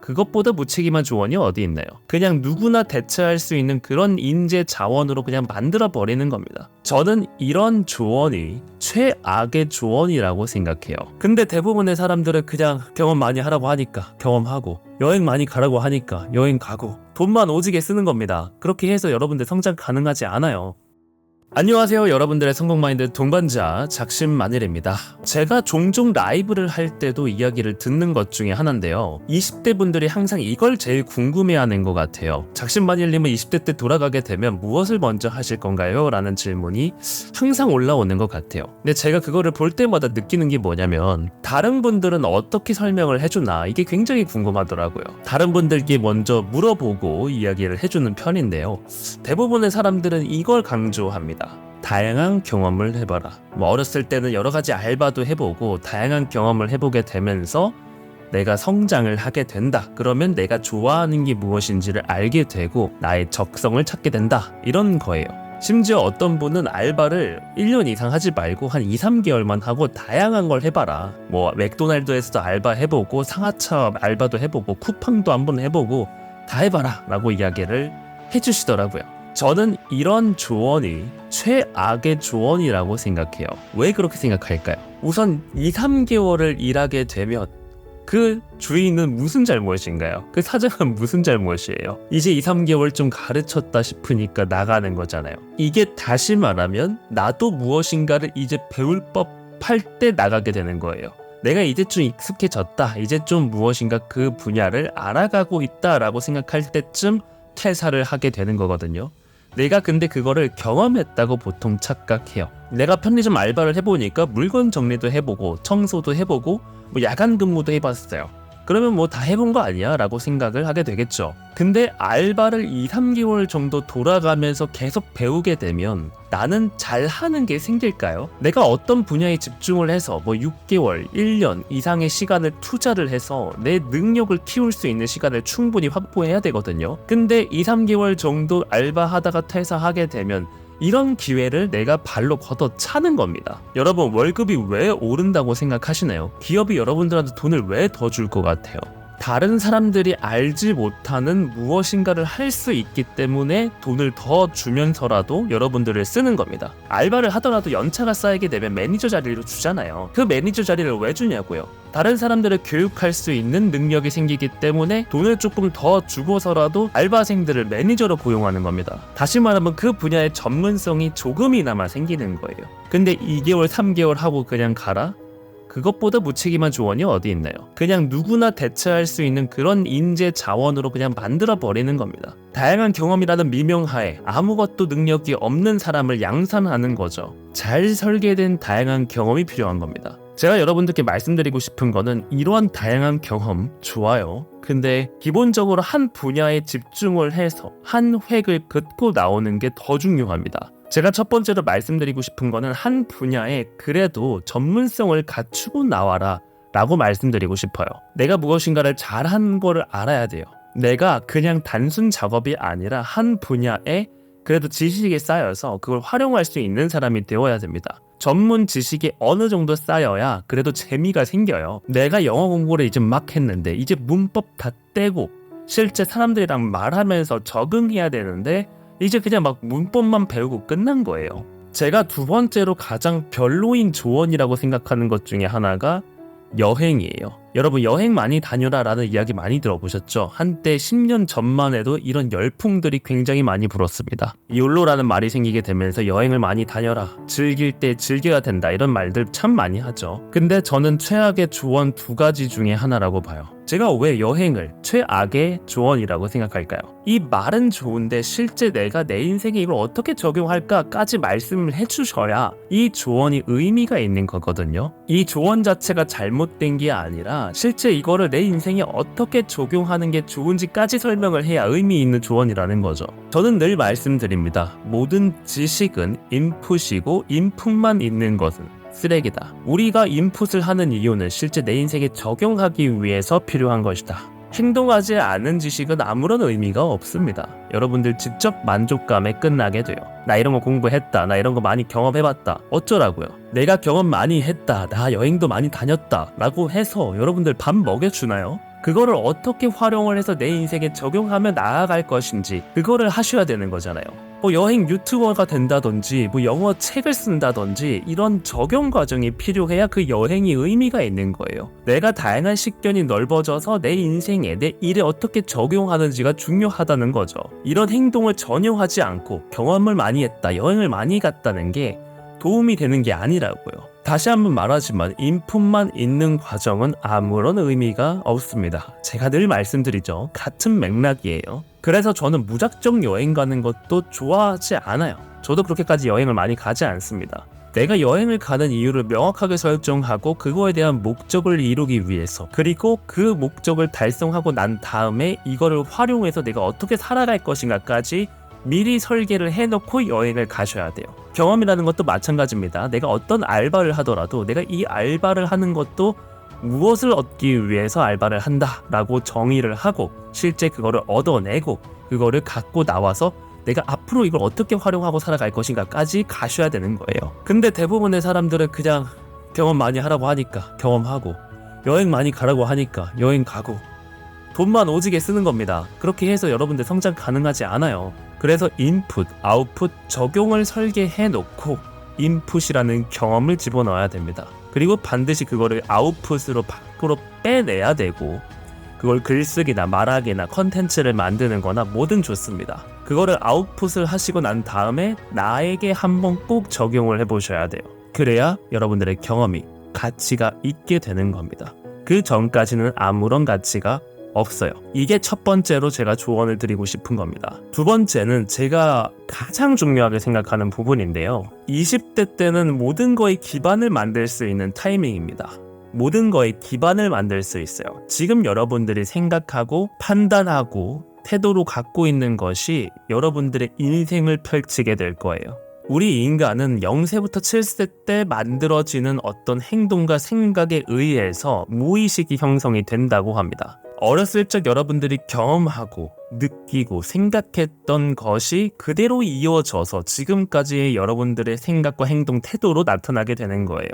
그것보다 무책임한 조언이 어디 있나요? 그냥 누구나 대체할 수 있는 그런 인재 자원으로 그냥 만들어 버리는 겁니다. 저는 이런 조언이 최악의 조언이라고 생각해요. 근데 대부분의 사람들은 그냥 경험 많이 하라고 하니까 경험하고, 여행 많이 가라고 하니까 여행 가고, 돈만 오지게 쓰는 겁니다. 그렇게 해서 여러분들 성장 가능하지 않아요. 안녕하세요, 여러분들의 성공마인드 동반자 작심만일입니다. 제가 종종 라이브를 할 때도 이야기를 듣는 것 중에 하나인데요, 20대 분들이 항상 이걸 제일 궁금해하는 것 같아요. 작심만일님은 20대 때 돌아가게 되면 무엇을 먼저 하실 건가요? 라는 질문이 항상 올라오는 것 같아요. 근데 제가 그거를 볼 때마다 느끼는 게 뭐냐면, 다른 분들은 어떻게 설명을 해주나 이게 굉장히 궁금하더라고요. 다른 분들께 먼저 물어보고 이야기를 해주는 편인데요, 대부분의 사람들은 이걸 강조합니다. 다양한 경험을 해봐라. 어렸을 때는 여러 가지 알바도 해보고 다양한 경험을 해보게 되면서 내가 성장을 하게 된다. 그러면 내가 좋아하는 게 무엇인지를 알게 되고 나의 적성을 찾게 된다. 이런 거예요. 심지어 어떤 분은 알바를 1년 이상 하지 말고 한 2, 3개월만 하고 다양한 걸 해봐라. 맥도날드에서도 알바 해보고, 상하차 알바도 해보고, 쿠팡도 한번 해보고 다 해봐라 라고 이야기를 해주시더라고요. 저는 이런 조언이 최악의 조언이라고 생각해요. 왜 그렇게 생각할까요? 우선 2, 3개월을 일하게 되면 그 주인은 무슨 잘못인가요? 그 사장은 무슨 잘못이에요? 이제 2, 3개월 좀 가르쳤다 싶으니까 나가는 거잖아요. 이게 다시 말하면 나도 무엇인가를 이제 배울 법할 때 나가게 되는 거예요. 내가 이제 좀 익숙해졌다, 이제 좀 무엇인가 그 분야를 알아가고 있다라고 생각할 때쯤 퇴사를 하게 되는 거거든요. 내가 근데 그거를 경험했다고 보통 착각해요. 내가 편의점 알바를 해보니까 물건 정리도 해보고 청소도 해보고 야간 근무도 해봤어요. 그러면 다 해본 거 아니야? 라고 생각을 하게 되겠죠. 근데 알바를 2, 3개월 정도 돌아가면서 계속 배우게 되면 나는 잘하는 게 생길까요? 내가 어떤 분야에 집중을 해서 6개월, 1년 이상의 시간을 투자를 해서 내 능력을 키울 수 있는 시간을 충분히 확보해야 되거든요. 근데 2, 3개월 정도 알바하다가 퇴사하게 되면 이런 기회를 내가 발로 걷어 차는 겁니다. 여러분, 월급이 왜 오른다고 생각하시나요? 기업이 여러분들한테 돈을 왜 더 줄 것 같아요? 다른 사람들이 알지 못하는 무엇인가를 할 수 있기 때문에 돈을 더 주면서라도 여러분들을 쓰는 겁니다. 알바를 하더라도 연차가 쌓이게 되면 매니저 자리로 주잖아요. 그 매니저 자리를 왜 주냐고요? 다른 사람들을 교육할 수 있는 능력이 생기기 때문에 돈을 조금 더 주고서라도 알바생들을 매니저로 고용하는 겁니다. 다시 말하면 그 분야의 전문성이 조금이나마 생기는 거예요. 근데 2개월, 3개월 하고 그냥 가라? 그것보다 무책임한 조언이 어디 있나요? 그냥 누구나 대체할 수 있는 그런 인재 자원으로 그냥 만들어 버리는 겁니다. 다양한 경험이라는 미명하에 아무것도 능력이 없는 사람을 양산하는 거죠. 잘 설계된 다양한 경험이 필요한 겁니다. 제가 여러분들께 말씀드리고 싶은 거는, 이러한 다양한 경험 좋아요. 근데 기본적으로 한 분야에 집중을 해서 한 획을 긋고 나오는 게 더 중요합니다. 제가 첫 번째로 말씀드리고 싶은 거는, 한 분야에 그래도 전문성을 갖추고 나와라 라고 말씀드리고 싶어요. 내가 무엇인가를 잘하는 거를 알아야 돼요. 내가 그냥 단순 작업이 아니라 한 분야에 그래도 지식이 쌓여서 그걸 활용할 수 있는 사람이 되어야 됩니다. 전문 지식이 어느 정도 쌓여야 그래도 재미가 생겨요. 내가 영어 공부를 이제 막 했는데 이제 문법 다 떼고 실제 사람들이랑 말하면서 적응해야 되는데 이제 그냥 막 문법만 배우고 끝난 거예요. 제가 두 번째로 가장 별로인 조언이라고 생각하는 것 중에 하나가 여행이에요. 여러분, 여행 많이 다녀라 라는 이야기 많이 들어보셨죠? 한때 10년 전만 해도 이런 열풍들이 굉장히 많이 불었습니다. 욜로라는 말이 생기게 되면서 여행을 많이 다녀라, 즐길 때 즐겨야 된다, 이런 말들 참 많이 하죠. 근데 저는 최악의 조언 2가지 중에 하나라고 봐요. 제가 왜 여행을 최악의 조언이라고 생각할까요? 이 말은 좋은데 실제 내가 내 인생에 이걸 어떻게 적용할까까지 말씀을 해주셔야 이 조언이 의미가 있는 거거든요. 이 조언 자체가 잘못된 게 아니라 실제 이거를 내 인생에 어떻게 적용하는 게 좋은지까지 설명을 해야 의미 있는 조언이라는 거죠. 저는 늘 말씀드립니다. 모든 지식은 인풋이고 인풋만 있는 것은 쓰레기다. 우리가 인풋을 하는 이유는 실제 내 인생에 적용하기 위해서 필요한 것이다. 행동하지 않은 지식은 아무런 의미가 없습니다. 여러분들 직접 만족감에 끝나게 돼요. 나 이런 거 공부했다, 나 이런 거 많이 경험해봤다, 어쩌라고요? 내가 경험 많이 했다, 나 여행도 많이 다녔다 라고 해서 여러분들 밥 먹여주나요? 그거를 어떻게 활용을 해서 내 인생에 적용하며 나아갈 것인지 그거를 하셔야 되는 거잖아요. 뭐 여행 유튜버가 된다든지 뭐 영어 책을 쓴다든지 이런 적용 과정이 필요해야 그 여행이 의미가 있는 거예요. 내가 다양한 식견이 넓어져서 내 인생에 내 일에 어떻게 적용하는지가 중요하다는 거죠. 이런 행동을 전혀 하지 않고 경험을 많이 했다, 여행을 많이 갔다는 게 도움이 되는 게 아니라고요. 다시 한번 말하지만 인풋만 있는 과정은 아무런 의미가 없습니다. 제가 늘 말씀드리죠. 같은 맥락이에요. 그래서 저는 무작정 여행 가는 것도 좋아하지 않아요. 저도 그렇게까지 여행을 많이 가지 않습니다. 내가 여행을 가는 이유를 명확하게 설정하고 그거에 대한 목적을 이루기 위해서, 그리고 그 목적을 달성하고 난 다음에 이거를 활용해서 내가 어떻게 살아갈 것인가까지 미리 설계를 해놓고 여행을 가셔야 돼요. 경험이라는 것도 마찬가지입니다. 내가 어떤 알바를 하더라도 내가 이 알바를 하는 것도 무엇을 얻기 위해서 알바를 한다라고 정의를 하고 실제 그거를 얻어내고 그거를 갖고 나와서 내가 앞으로 이걸 어떻게 활용하고 살아갈 것인가까지 가셔야 되는 거예요. 근데 대부분의 사람들은 그냥 경험 많이 하라고 하니까 경험하고, 여행 많이 가라고 하니까 여행 가고, 돈만 오지게 쓰는 겁니다. 그렇게 해서 여러분들 성장 가능하지 않아요. 그래서 인풋, 아웃풋, 적용을 설계해 놓고 인풋이라는 경험을 집어넣어야 됩니다. 그리고 반드시 그거를 아웃풋으로 밖으로 빼내야 되고, 그걸 글쓰기나 말하기나 컨텐츠를 만드는 거나 뭐든 좋습니다. 그거를 아웃풋을 하시고 난 다음에 나에게 한번 꼭 적용을 해보셔야 돼요. 그래야 여러분들의 경험이 가치가 있게 되는 겁니다. 그 전까지는 아무런 가치가 없어요. 이게 첫 번째로 제가 조언을 드리고 싶은 겁니다. 두 번째는 제가 가장 중요하게 생각하는 부분인데요. 20대 때는 모든 거의 기반을 만들 수 있는 타이밍입니다. 모든 거의 기반을 만들 수 있어요. 지금 여러분들이 생각하고 판단하고 태도로 갖고 있는 것이 여러분들의 인생을 펼치게 될 거예요. 우리 인간은 0세부터 7세 때 만들어지는 어떤 행동과 생각에 의해서 무의식이 형성이 된다고 합니다. 어렸을 적 여러분들이 경험하고 느끼고 생각했던 것이 그대로 이어져서 지금까지의 여러분들의 생각과 행동, 태도로 나타나게 되는 거예요.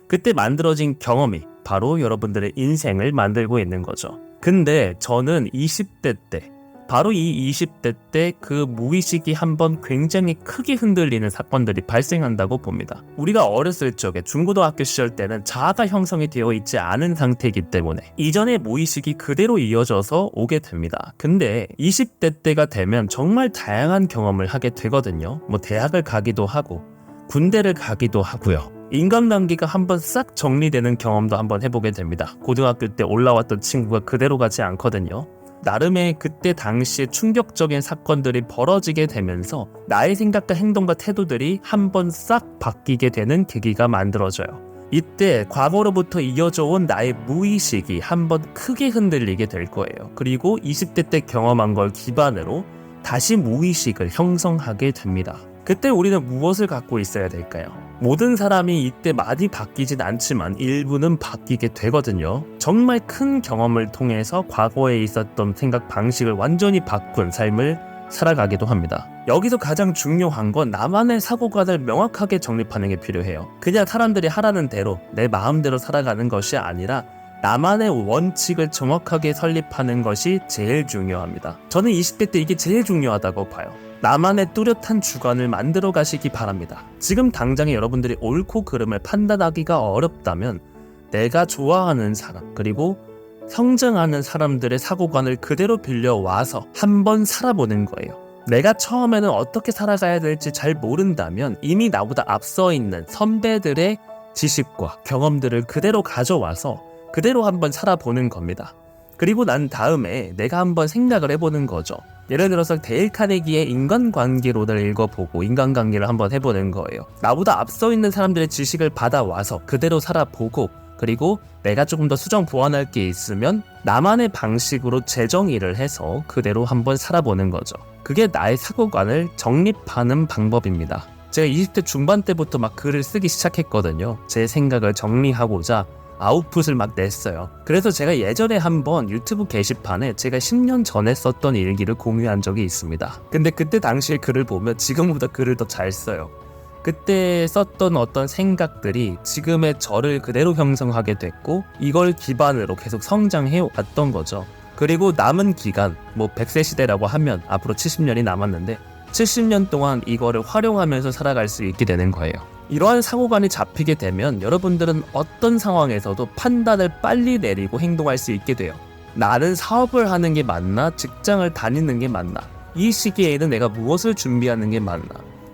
그때 만들어진 경험이 바로 여러분들의 인생을 만들고 있는 거죠. 근데 저는 20대 때, 바로 이 20대 때 그 무의식이 한번 굉장히 크게 흔들리는 사건들이 발생한다고 봅니다. 우리가 어렸을 적에 중고등학교 시절 때는 자아가 형성이 되어 있지 않은 상태이기 때문에 이전의 무의식이 그대로 이어져서 오게 됩니다. 근데 20대 때가 되면 정말 다양한 경험을 하게 되거든요. 뭐 대학을 가기도 하고 군대를 가기도 하고요. 인간관계가 한번 싹 정리되는 경험도 한번 해보게 됩니다. 고등학교 때 올라왔던 친구가 그대로 가지 않거든요. 나름의 그때 당시에 충격적인 사건들이 벌어지게 되면서 나의 생각과 행동과 태도들이 한번 싹 바뀌게 되는 계기가 만들어져요. 이때 과거로부터 이어져 온 나의 무의식이 한번 크게 흔들리게 될 거예요. 그리고 20대 때 경험한 걸 기반으로 다시 무의식을 형성하게 됩니다. 그때 우리는 무엇을 갖고 있어야 될까요? 모든 사람이 이때 많이 바뀌진 않지만 일부는 바뀌게 되거든요. 정말 큰 경험을 통해서 과거에 있었던 생각 방식을 완전히 바꾼 삶을 살아가기도 합니다. 여기서 가장 중요한 건 나만의 사고관을 명확하게 정립하는 게 필요해요. 그냥 사람들이 하라는 대로 내 마음대로 살아가는 것이 아니라 나만의 원칙을 정확하게 설립하는 것이 제일 중요합니다. 저는 20대 때 이게 제일 중요하다고 봐요. 나만의 뚜렷한 주관을 만들어 가시기 바랍니다. 지금 당장에 여러분들이 옳고 그름을 판단하기가 어렵다면 내가 좋아하는 사람, 그리고 성장하는 사람들의 사고관을 그대로 빌려와서 한번 살아보는 거예요. 내가 처음에는 어떻게 살아가야 될지 잘 모른다면 이미 나보다 앞서 있는 선배들의 지식과 경험들을 그대로 가져와서 그대로 한번 살아보는 겁니다. 그리고 난 다음에 내가 한번 생각을 해보는 거죠. 예를 들어서 데일 카네기의 인간관계론을 읽어보고 인간관계를 한번 해보는 거예요. 나보다 앞서 있는 사람들의 지식을 받아와서 그대로 살아보고, 그리고 내가 조금 더 수정 보완할 게 있으면 나만의 방식으로 재정의를 해서 그대로 한번 살아보는 거죠. 그게 나의 사고관을 정립하는 방법입니다. 제가 20대 중반 때부터 막 글을 쓰기 시작했거든요. 제 생각을 정리하고자 아웃풋을 막 냈어요. 그래서 제가 예전에 한번 유튜브 게시판에 제가 10년 전에 썼던 일기를 공유한 적이 있습니다. 근데 그때 당시에 글을 보면 지금보다 글을 더 잘 써요. 그때 썼던 어떤 생각들이 지금의 저를 그대로 형성하게 됐고 이걸 기반으로 계속 성장해 왔던 거죠. 그리고 남은 기간, 100세 시대라고 하면 앞으로 70년이 남았는데 70년 동안 이거를 활용하면서 살아갈 수 있게 되는 거예요. 이러한 사고관이 잡히게 되면 여러분들은 어떤 상황에서도 판단을 빨리 내리고 행동할 수 있게 돼요. 나는 사업을 하는 게 맞나? 직장을 다니는 게 맞나? 이 시기에는 내가 무엇을 준비하는 게 맞나?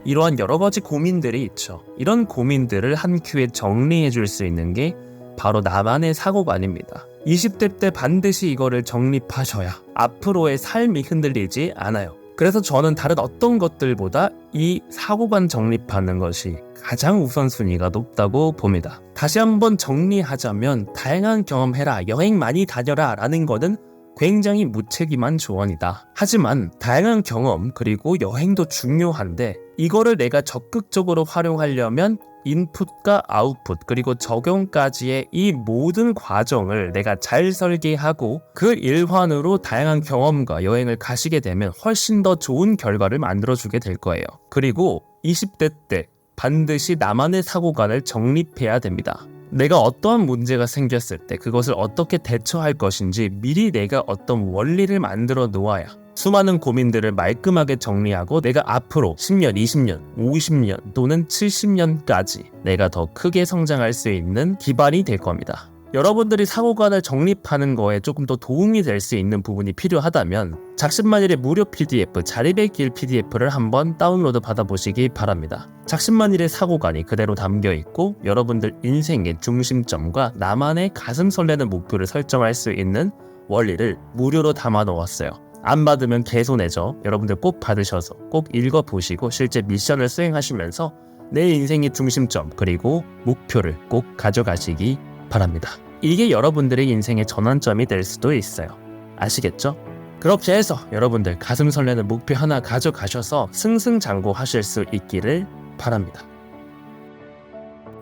이러한 여러 가지 고민들이 있죠. 이런 고민들을 한 큐에 정리해 줄 수 있는 게 바로 나만의 사고관입니다. 20대 때 반드시 이거를 정립하셔야 앞으로의 삶이 흔들리지 않아요. 그래서 저는 다른 어떤 것들보다 이 사고관 정립하는 것이 가장 우선순위가 높다고 봅니다. 다시 한번 정리하자면 다양한 경험해라, 여행 많이 다녀라 라는 거는 굉장히 무책임한 조언이다. 하지만 다양한 경험 그리고 여행도 중요한데 이거를 내가 적극적으로 활용하려면 인풋과 아웃풋 그리고 적용까지의 이 모든 과정을 내가 잘 설계하고 그 일환으로 다양한 경험과 여행을 가시게 되면 훨씬 더 좋은 결과를 만들어주게 될 거예요. 그리고 20대 때 반드시 나만의 사고관을 정립해야 됩니다. 내가 어떠한 문제가 생겼을 때 그것을 어떻게 대처할 것인지 미리 내가 어떤 원리를 만들어 놓아야 수많은 고민들을 말끔하게 정리하고 내가 앞으로 10년, 20년, 50년 또는 70년까지 내가 더 크게 성장할 수 있는 기반이 될 겁니다. 여러분들이 사고관을 정립하는 거에 조금 더 도움이 될 수 있는 부분이 필요하다면 작심만일의 무료 PDF 자립의 길 PDF를 한번 다운로드 받아보시기 바랍니다. 작심만일의 사고관이 그대로 담겨있고 여러분들 인생의 중심점과 나만의 가슴 설레는 목표를 설정할 수 있는 원리를 무료로 담아 놓았어요. 안 받으면 개손해죠. 여러분들 꼭 받으셔서 꼭 읽어보시고 실제 미션을 수행하시면서 내 인생의 중심점 그리고 목표를 꼭 가져가시기 바랍니다. 이게 여러분들의 인생의 전환점이 될 수도 있어요. 아시겠죠? 그렇게 해서 여러분들 가슴 설레는 목표 하나 가져가셔서 승승장구하실 수 있기를 바랍니다.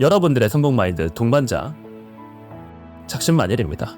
여러분들의 성공 마인드 동반자 작심만일입니다.